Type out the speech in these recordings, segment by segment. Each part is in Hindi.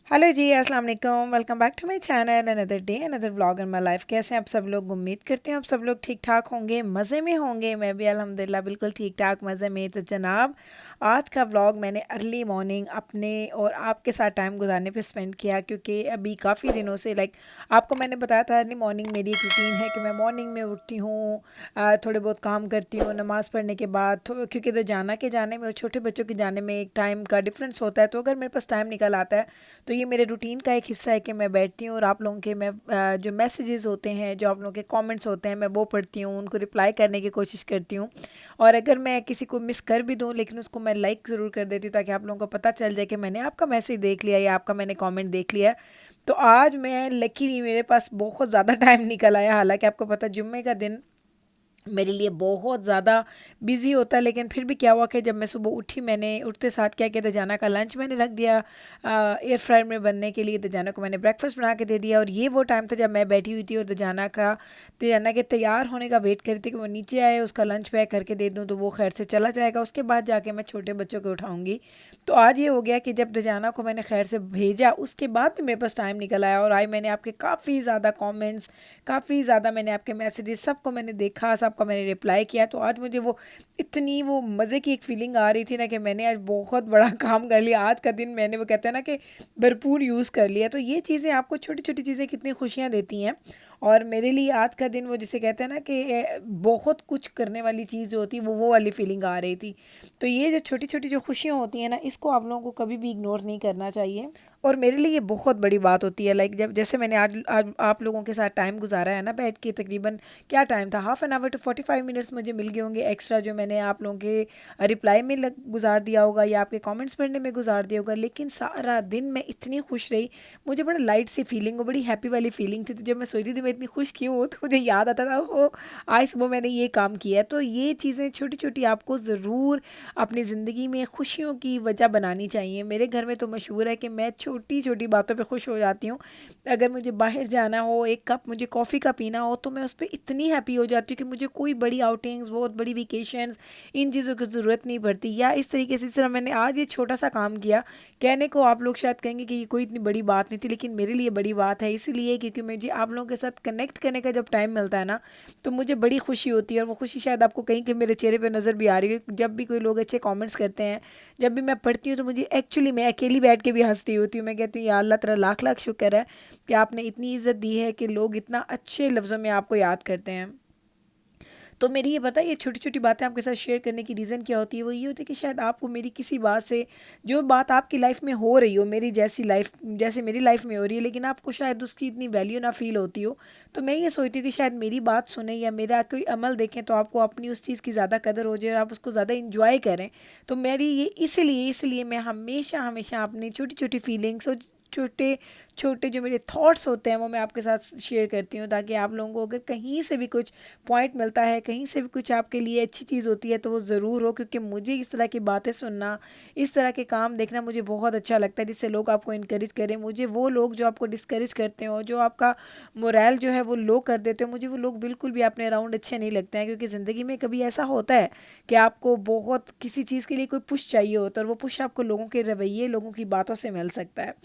हेलो जी, अस्सलाम वालेकुम। Welcome back to my channel. Another day another vlog in my life. कैसे हैं आप सब लोग? उम्मीद करती हूँ आप सब लोग ठीक ठाक होंगे, मज़े में होंगे। मैं भी अल्हम्दुलिल्लाह बिल्कुल ठीक ठाक मज़े में। तो जनाब, आज का व्लॉग मैंने अर्ली मॉर्निंग अपने और आपके साथ टाइम गुजारने पे स्पेंड किया, क्योंकि अभी काफ़ी दिनों से आपको मैंने बताया था अर्ली मॉर्निंग मेरी एक रूटीन है कि मैं मॉर्निंग में उठती हूँ, थोड़े बहुत काम करती हूँ नमाज़ पढ़ने के बाद। क्योंकि इधर जाना के जाने में और छोटे बच्चों के जाने में एक टाइम का डिफरेंस होता है, तो अगर मेरे पास टाइम निकल आता है तो ये मेरे रूटीन का एक हिस्सा है कि मैं बैठती हूँ और आप लोगों के जो मैसेजेस होते हैं, जो आप लोगों के कमेंट्स होते हैं, मैं वो पढ़ती हूँ, उनको रिप्लाई करने की कोशिश करती हूँ। और अगर मैं किसी को मिस कर भी दूँ लेकिन उसको मैं लाइक ज़रूर कर देती हूँ, ताकि आप लोगों को पता चल जाए कि मैंने आपका मैसेज देख लिया या आपका मैंने कॉमेंट देख लिया। तो आज मैं लकीली मेरे पास बहुत ज़्यादा टाइम निकल आया। हालांकि आपको पता है जुम्मे का दिन मेरे लिए बहुत ज़्यादा बिज़ी होता है, लेकिन फिर भी क्या हुआ कि जब मैं सुबह उठी, मैंने उठते साथ क्या किया, दजाना का लंच मैंने रख दिया एयर फ्रायर में बनने के लिए। दजाना को मैंने ब्रेकफास्ट बना के दे दिया, और ये वो टाइम था जब मैं बैठी हुई थी और दजाना के तैयार होने का वेट कर रही थी कि वो नीचे आए, उसका लंच पैक करके दे दूँ तो वो खैर से चला जाएगा, उसके बाद जाके मैं छोटे बच्चों को उठाऊँगी। तो आज ये हो गया कि जब दजाना को मैंने खैर से भेजा, उसके बाद भी मेरे पास टाइम निकल आया, और आज मैंने आपके काफ़ी ज़्यादा कॉमेंट्स, काफ़ी ज़्यादा मैंने आपके मैसेजेस सबको मैंने देखा, सबका मैंने रिप्लाई किया। तो आज मुझे वो इतनी वो मज़े की एक फ़ीलिंग आ रही थी ना, कि मैंने आज बहुत बड़ा काम कर लिया। आज का दिन मैंने, वो कहते हैं ना कि भरपूर यूज़ कर लिया। तो ये चीज़ें, आपको छोटी छोटी चीज़ें कितनी खुशियाँ देती हैं। और मेरे लिए आज का दिन वो जिसे कहते हैं ना कि बहुत कुछ करने वाली चीज़ जो होती है, वो वाली फ़ीलिंग आ रही थी। तो ये जो छोटी छोटी जो खुशियाँ होती हैं ना, इसको आप लोगों को कभी भी इग्नोर नहीं करना चाहिए। और मेरे लिए ये बहुत बड़ी बात होती है। जब जैसे मैंने आज आप लोगों के साथ टाइम गुजारा है ना बैठ के, तकरीबन क्या टाइम था, half an hour to 45 minutes मुझे मिल गए होंगे एक्स्ट्रा, जो मैंने आप लोगों के रिप्लाई में गुजार दिया होगा या आपके कमेंट्स पढ़ने में गुजार दिया होगा। लेकिन सारा दिन मैं इतनी खुश रही, मुझे बड़ा लाइट सी फीलिंग, बड़ी हैप्पी वाली फीलिंग थी। तो जब मैं सोचती थी मैं इतनी खुश क्यों हूँ, तो मुझे याद आता था, ओ आज सुबह मैंने ये काम किया है। तो ये चीज़ें छोटी छोटी आपको ज़रूर अपनी ज़िंदगी में खुशियों की वजह बनानी चाहिए। मेरे घर में तो मशहूर है कि मैं छोटी छोटी बातों पे खुश हो जाती हूँ। अगर मुझे बाहर जाना हो, एक कप मुझे कॉफ़ी का पीना हो, तो मैं उस पर इतनी हैप्पी हो जाती हूँ कि मुझे कोई बड़ी आउटिंग्स, बहुत बड़ी वेकेशंस, इन चीज़ों की ज़रूरत नहीं पड़ती। या इस तरीके से, जिस तरह मैंने आज ये छोटा सा काम किया, कहने को आप लोग शायद कहेंगे कि ये कोई इतनी बड़ी बात नहीं थी, लेकिन मेरे लिए बड़ी बात है। इसीलिए क्योंकि मुझे आप लोगों के साथ कनेक्ट करने का जब टाइम मिलता है ना, तो मुझे बड़ी खुशी होती है। और वो खुशी शायद आपको कहीं कहीं मेरे चेहरे पे नज़र भी आ रही है। जब भी कोई लोग अच्छे कमेंट्स करते हैं, जब भी मैं पढ़ती हूँ, तो मुझे एक्चुअली, मैं अकेली बैठ के भी हंस रही होती हूँ। मैं कहती हूँ या अल्लाह तेरा लाख लाख शुक्र है कि आपने इतनी इज़्ज़त दी है कि लोग इतना अच्छे लफ्ज़ों में आपको याद करते हैं। तो मेरी ये बताइए, छोटी छोटी बातें आपके साथ शेयर करने की रीज़न क्या होती है? वो ये होती है कि शायद आपको मेरी किसी बात से, जो बात आपकी लाइफ में हो रही हो, मेरी जैसी लाइफ जैसे मेरी लाइफ में हो रही है, लेकिन आपको शायद उसकी इतनी वैल्यू ना फील होती हो। तो मैं ये सोचती हूँ कि शायद मेरी बात सुने या मेरा कोई अमल देखें, तो आपको अपनी उस चीज़ की ज़्यादा कदर हो जाए और आप उसको ज़्यादा इंजॉय करें। तो मेरी ये इसलिए मैं हमेशा हमेशा अपनी छोटी छोटी फीलिंग्स और छोटे छोटे जो मेरे थॉट्स होते हैं, वो मैं आपके साथ शेयर करती हूँ, ताकि आप लोगों को अगर कहीं से भी कुछ पॉइंट मिलता है, कहीं से भी कुछ आपके लिए अच्छी चीज़ होती है, तो वो ज़रूर हो। क्योंकि मुझे इस तरह की बातें सुनना, इस तरह के काम देखना मुझे बहुत अच्छा लगता है, जिससे लोग आपको इनकरेज करें। मुझे वो लोग जो आपको डिस्करेज करते हो, जो आपका मोरल जो है वो लो कर देते हो, मुझे वो लोग बिल्कुल भी अपने अराउंड अच्छे नहीं लगते हैं। क्योंकि ज़िंदगी में कभी ऐसा होता है कि आपको बहुत किसी चीज़ के लिए कोई पुश चाहिए होता है, और वो पुश आपको लोगों के रवैये, लोगों की बातों से मिल सकता है।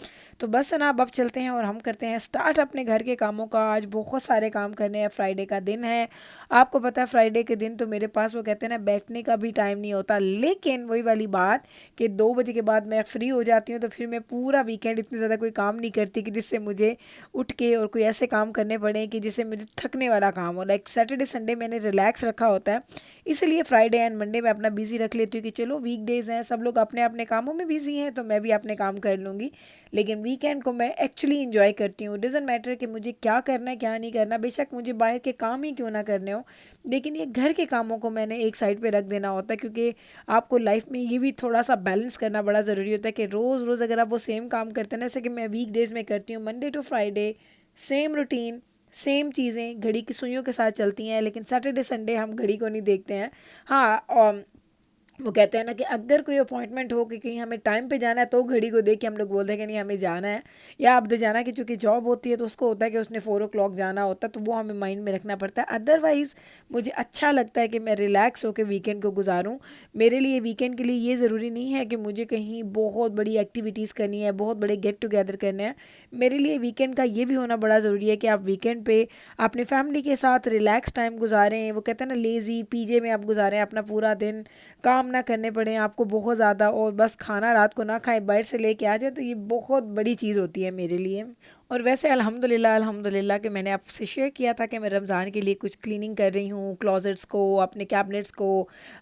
तो बस ना, अब चलते हैं और हम करते हैं स्टार्ट अपने घर के कामों का। आज बहुत सारे काम करने हैं, फ्राइडे का दिन है। आपको पता है फ्राइडे के दिन तो मेरे पास, वो कहते हैं ना, बैठने का भी टाइम नहीं होता। लेकिन वही वाली बात कि 2 बजे के बाद मैं फ्री हो जाती हूँ, तो फिर मैं पूरा वीकेंड इतनी ज़्यादा कोई काम नहीं करती कि जिससे मुझे उठ के और कोई ऐसे काम करने पड़े कि जिससे मुझे थकने वाला काम हो। लाइक सैटरडे संडे मैंने रिलैक्स रखा होता है, इसलिए फ्राइडे एंड मंडे में अपना बिजी रख लेती हूँ कि चलो वीकडेज़ हैं, सब लोग अपने अपने कामों में बिजी हैं, तो मैं भी अपने काम कर लूँगी। लेकिन वीकेंड को मैं एक्चुअली इंजॉय करती हूँ। डजेंट मैटर कि मुझे क्या करना है क्या नहीं करना, बेशक मुझे बाहर के काम ही क्यों ना करने हो, लेकिन ये घर के कामों को मैंने एक साइड पे रख देना होता है। क्योंकि आपको लाइफ में ये भी थोड़ा सा बैलेंस करना बड़ा ज़रूरी होता है कि रोज़ रोज़ अगर आप वो सेम काम करते हैं ना, जैसे कि मैं वीक डेज़ में करती हूँ, Monday to Friday same routine, same चीज़ें घड़ी की सुइयों के साथ चलती हैं, लेकिन सैटरडे संडे हम घड़ी को नहीं देखते हैं। हाँ, वो कहते हैं ना कि अगर कोई अपॉइंटमेंट हो कि कहीं हमें टाइम पे जाना है तो घड़ी को देख के हम लोग बोलते हैं कि नहीं हमें जाना है, या अब जाना कि चूंकि जॉब होती है तो उसको होता है कि उसने 4 o'clock जाना होता है, तो वो हमें माइंड में रखना पड़ता है। अदरवाइज़ मुझे अच्छा लगता है कि मैं रिलैक्स होकर वीकेंड को गुजारूँ। मेरे लिए वीकेंड के लिए ये ज़रूरी नहीं है कि मुझे कहीं बहुत बड़ी एक्टिविटीज़ करनी है, बहुत बड़े गेट टुगेदर करने हैं। मेरे लिए वीकेंड का ये भी होना बड़ा ज़रूरी है कि आप वीकेंड पे अपने फैमिली के साथ रिलैक्स टाइम गुजारें। वो कहते हैं ना लेज़ी पीजे में आप गुजारें अपना पूरा दिन, काम ना करने पड़े आपको बहुत ज़्यादा, और बस खाना रात को ना खाएं, बाहर से लेके आ जाए, तो ये बहुत बड़ी चीज़ होती है मेरे लिए। और वैसे अल्हम्दुलिल्लाह अल्हम्दुलिल्लाह कि मैंने आपसे शेयर किया था कि मैं रमज़ान के लिए कुछ क्लीनिंग कर रही हूँ, क्लोजेट्स को, अपने कैबिनेट्स को,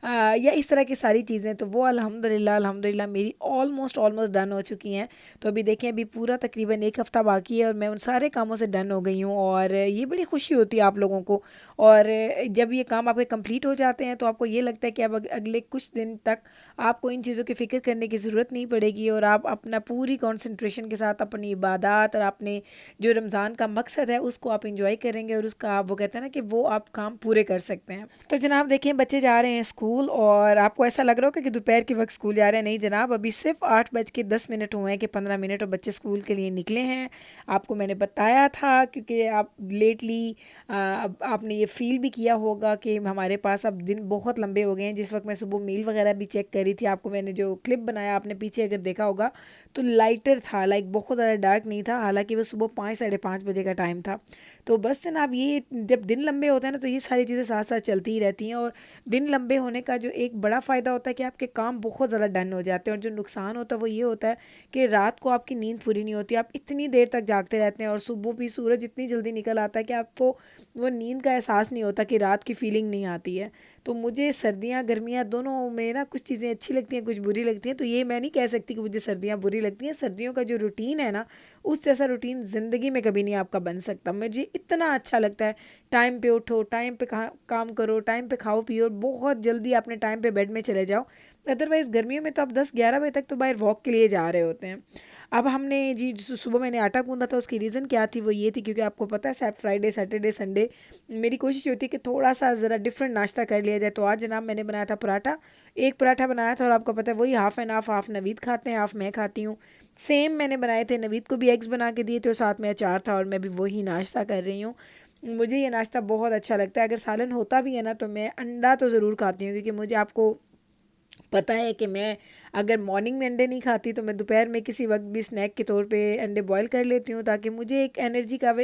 या इस तरह की सारी चीज़ें, तो वो अल्हम्दुलिल्लाह अल्हम्दुलिल्लाह मेरी ऑलमोस्ट ऑलमोस्ट डन हो चुकी हैं। तो अभी देखें अभी पूरा तकरीबन एक हफ़्ता बाकी है और मैं उन सारे कामों से डन हो गई हूँ, और ये बड़ी खुशी होती है आप लोगों को। और जब ये काम आपके कंप्लीट हो जाते हैं तो आपको ये लगता है कि अब अगले कुछ दिन तक आपको इन चीज़ों की फ़िक्र करने की ज़रूरत नहीं पड़ेगी, और आप अपना पूरी कंसंट्रेशन के साथ अपनी इबादत और अपने जो रमज़ान का मकसद है उसको आप इंजॉय करेंगे, और उसका आप वो कहते हैं ना कि वो आप काम पूरे कर सकते हैं। तो जनाब देखिए बच्चे जा रहे हैं स्कूल, और आपको ऐसा लग रहा होगा कि दोपहर के वक्त स्कूल जा रहे हैं, नहीं जनाब, अभी सिर्फ 8:10 हुए हैं कि 15 मिनट और बच्चे स्कूल के लिए निकले हैं। आपको मैंने बताया था क्योंकि आप लेटली अब आपने ये फ़ील भी किया होगा कि हमारे पास अब दिन बहुत लंबे हो गए हैं। जिस वक्त मैं सुबह मील वगैरह भी चेक करी थी, आपको मैंने जो क्लिप बनाया आपने पीछे अगर देखा होगा तो लाइटर था, लाइक बहुत ज़्यादा डार्क नहीं था, हालांकि वो सुबह 5 साढ़े 5 बजे का टाइम था। तो बस जनाब ये जब दिन लंबे होते हैं ना तो ये सारी चीज़ें साथ साथ चलती ही रहती हैं, और दिन लंबे होने का जो एक बड़ा फ़ायदा होता है कि आपके काम बहुत ज़्यादा डन हो जाते हैं, और जो नुकसान होता है वो ये होता है कि रात को आपकी नींद पूरी नहीं होती, आप इतनी देर तक जागते रहते हैं, और सुबह भी सूरज इतनी जल्दी निकल आता है कि आपको वो नींद का एहसास नहीं होता, कि रात की फीलिंग नहीं आती है। तो मुझे सर्दियाँ गर्मियाँ दोनों में ना कुछ चीज़ें अच्छी लगती हैं, कुछ बुरी लगती हैं। तो ये मैं नहीं कह सकती कि मुझे सर्दियाँ बुरी लगती हैं। सर्दियों का जो रूटीन है ना, उस जैसा रूटीन ज़िंदगी में कभी नहीं आपका बन सकता। मुझे इतना अच्छा लगता है, टाइम पे उठो, टाइम पे काम करो, टाइम पे खाओ पियो, बहुत जल्दी अपने टाइम पे बेड में चले जाओ। अदरवाइज़ गर्मियों में तो आप 10-11 बजे तक तो बाहर वॉक के लिए जा रहे होते हैं। अब हमने जी सुबह मैंने आटा गूंदा था, उसकी रीज़न क्या थी, वो ये थी क्योंकि आपको पता है फ्राइडे सैटरडे संडे मेरी कोशिश होती है कि थोड़ा सा ज़रा डिफरेंट नाश्ता कर लिया जाए। तो आज जनाब मैंने बनाया था पराठा, एक पराठा बनाया था, और आपको पता है वही हाफ़ एंड हाफ़ नवीद खाते हैं, हाफ़ मैं खाती हूँ। सेम मैंने बनाए थे, नवीद को भी एग्स बना के दिए थे और साथ में अचार था, और मैं भी वही नाश्ता कर रही हूँ। मुझे ये नाश्ता बहुत अच्छा लगता है। अगर सालन होता भी है ना तो मैं अंडा तो ज़रूर खाती हूँ, क्योंकि मुझे आपको पता है कि मैं अगर मॉर्निंग में अंडे नहीं खाती तो मैं दोपहर में किसी वक्त भी स्नैक के तौर पे अंडे बॉईल कर लेती हूँ, ताकि मुझे एक एनर्जी का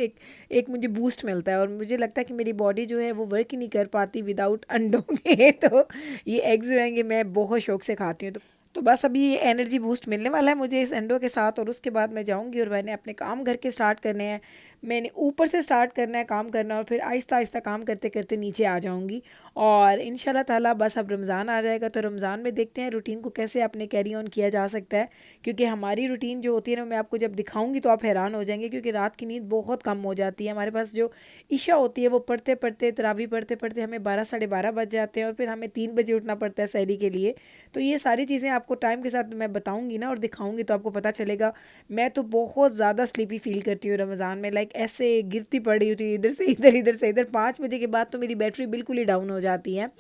एक मुझे बूस्ट मिलता है, और मुझे लगता है कि मेरी बॉडी जो है वो वर्क ही नहीं कर पाती विदाउट अंडों के। तो ये एग्स जो हैं मैं बहुत शौक से खाती हूँ। तो बस अभी ये एनर्जी बूस्ट मिलने वाला है मुझे इस अंडों के साथ, और उसके बाद मैं जाऊंगी और मैंने अपने काम घर के स्टार्ट करने हैं। मैंने ऊपर से स्टार्ट करना है काम करना, और फिर आहिस्ता आहिस्ता काम करते करते नीचे आ जाऊंगी। और इंशाल्लाह ताला बस अब रमज़ान आ जाएगा तो रमज़ान में देखते हैं रूटीन को कैसे अपने कैरी ऑन किया जा सकता है, क्योंकि हमारी रूटीन जो होती है ना मैं आपको जब दिखाऊंगी तो आप हैरान हो जाएंगे, क्योंकि रात की नींद बहुत कम हो जाती है। हमारे पास जो ईशा होती है वो पढ़ते पढ़ते तरावी पढ़ते पढ़ते हमें 12 साढ़े 12 बज जाते हैं, और फिर हमें 3 बजे उठना पड़ता है सहरी के लिए। तो ये सारी चीज़ें आपको टाइम के साथ मैं बताऊंगी ना और दिखाऊंगी तो आपको पता चलेगा। मैं तो बहुत ज़्यादा स्लीपी फील करती हूँ रमज़ान में, लाइक ऐसे गिरती पड़ी होती हूँ इधर से इधर इधर से इधर। 5 बजे के बाद तो मेरी बैटरी बिल्कुल ही डाउन हो जाती है,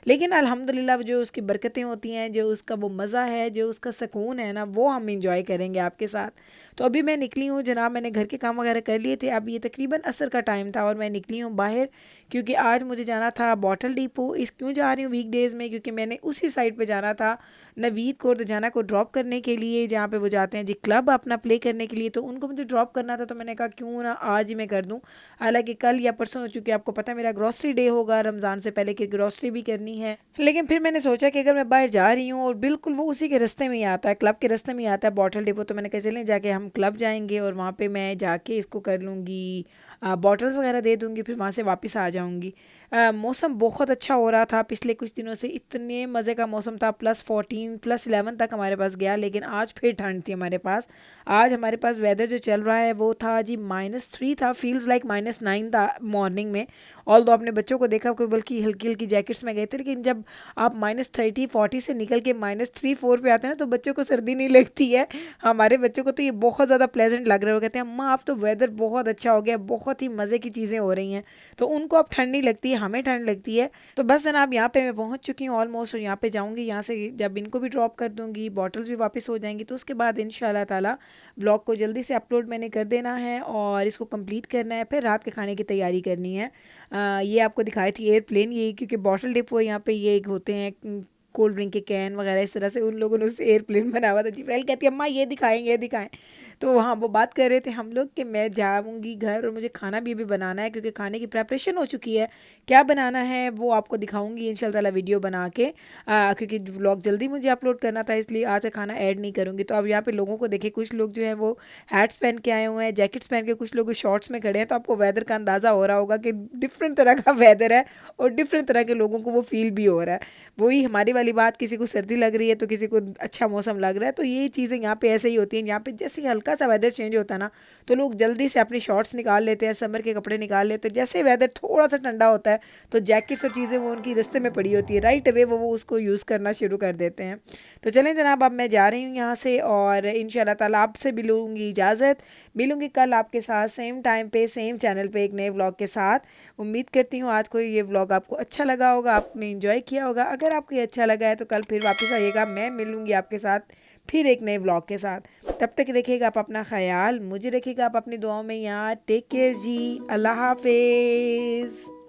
लेकिन अल्हम्दुलिल्लाह जो उसकी बरकतें होती हैं, जो उसका वो मज़ा है, जो उसका सुकून है ना, वो हम इंजॉय करेंगे आपके साथ। तो अभी मैं निकली हूँ जनाब, मैंने घर के काम वगैरह कर लिए थे। अब ये तकरीबन असर का टाइम था और मैं निकली हूँ बाहर, क्योंकि आज मुझे जाना था बॉटल डिपो। इस क्यों जा रही हूँ वीकडेज़ में, क्योंकि मैंने उसी साइड पे जाना था नवीद को और दजाना को ड्रॉप करने के लिए, जहाँ पे वो जाते हैं जी क्लब अपना प्ले करने के लिए। तो उनको मुझे ड्रॉप करना था, तो मैंने कहा क्यों ना आज ही मैं कर दूँ। हालांकि कल या परसों, चूँकि आपको पता है मेरा ग्रॉसरी डे होगा रमज़ान से पहले कि ग्रॉसरी भी करनी है। लेकिन फिर मैंने सोचा कि अगर मैं बाहर जा रही हूँ और बिल्कुल वो उसी के रास्ते में ही आता है, क्लब के रास्ते में ही आता है बॉटल डिपो, तो मैंने कहा चलें जाके हम क्लब जाएंगे और वहाँ पे मैं जाके इसको कर लूँगी, बॉटल्स वगैरह दे दूँगी, फिर वहाँ से वापस आ जाऊँगी। मौसम बहुत अच्छा हो रहा था पिछले कुछ दिनों से, इतने मज़े का मौसम था, +14 +11 11 तक हमारे पास गया, लेकिन आज फिर ठंड थी हमारे पास। आज हमारे पास वेदर जो चल रहा है वो था जी -3 था, फील्स लाइक -9 था मॉर्निंग में। ऑल दो अपने बच्चों को देखा कोई बल्कि हल्की हल्की जैकेट्स में गए थे, लेकिन जब आप -30 40 से निकल के -3 4 पे आते हैं ना तो बच्चों को सर्दी नहीं लगती है। हमारे बच्चों को तो ये बहुत ज़्यादा प्लेजेंट लग रहा है। वो कहते हैं अम्मा आप तो वेदर बहुत अच्छा हो गया, बहुत ही मज़े की चीज़ें हो रही हैं। तो उनको अब ठंड नहीं लगती है, हमें ठंड लगती है। तो बस जनाब यहाँ पे मैं पहुँच चुकी हूँ ऑलमोस्ट, और यहाँ पे जाऊँगी। यहाँ से जब इनको भी ड्रॉप कर दूँगी, बॉटल्स भी वापस हो जाएंगी, तो उसके बाद इंशाल्लाह ताला ब्लॉग को जल्दी से अपलोड मैंने कर देना है और इसको कंप्लीट करना है। फिर रात के खाने की तैयारी करनी है। ये आपको दिखाई थी एयरप्लेन, ये क्योंकि बॉटल डिपो यहाँ पे ये एक होते हैं कोल्ड ड्रिंक के कैन वगैरह, इस तरह से उन लोगों ने उसे एयरप्लेन बना हुआ था। जिब्राइल कहती है अम्मा ये दिखाएं ये दिखाएं। तो हाँ वो बात कर रहे थे हम लोग कि मैं जाऊँगी घर और मुझे खाना भी अभी बनाना है, क्योंकि खाने की प्रेपरेशन हो चुकी है। क्या बनाना है वो आपको दिखाऊंगी इंशाल्लाह वीडियो बना के, क्योंकि व्लॉग जल्दी मुझे अपलोड करना था, इसलिए आज का खाना ऐड नहीं करूँगी। तो अब यहाँ पे लोगों को देखे, कुछ लोग जो है वो हैट्स पहन के आए हुए हैं, जैकेट्स पहन के, कुछ लोग शॉर्ट्स में खड़े हैं। तो आपको वेदर का अंदाज़ा हो रहा होगा कि डिफरेंट तरह का वेदर है और डिफरेंट तरह के लोगों को वो फील भी हो रहा है। वही हमारी वाली बात, किसी को सर्दी लग रही है तो किसी को अच्छा मौसम लग रहा है। तो ये चीज़ें यहाँ पे ऐसे ही होती हैं। यहाँ पे जैसे ही हल्का सा वेदर चेंज होता है ना तो लोग जल्दी से अपनी शॉर्ट्स निकाल लेते हैं, समर के कपड़े निकाल लेते हैं। जैसे वेदर थोड़ा सा ठंडा होता है तो जैकेट्स और चीज़ें वो उनकी रास्ते में पड़ी होती है, राइट अवे वो उसको यूज़ करना शुरू कर देते हैं। तो चलें जनाब, अब मैं जा रही हूँ यहाँ से और इंशाल्लाह ताला आपसे भी लूँगी इजाज़त। मिलूँगी कल आपके साथ सेम टाइम पे सेम चैनल पे एक नए व्लॉग के साथ। उम्मीद करती हूँ आज को ये व्लॉग आपको अच्छा लगा होगा, आपने इंजॉय किया होगा। अगर आपको ये अच्छा लगा है तो कल फिर वापस आइएगा, मैं मिलूँगी आपके साथ फिर एक नए व्लॉग के साथ। तब तक रखिएगा आप अपना ख्याल, मुझे रखिएगा आप अपनी दुआओं में याद। टेक केयर जी, अल्लाह हाफिज़।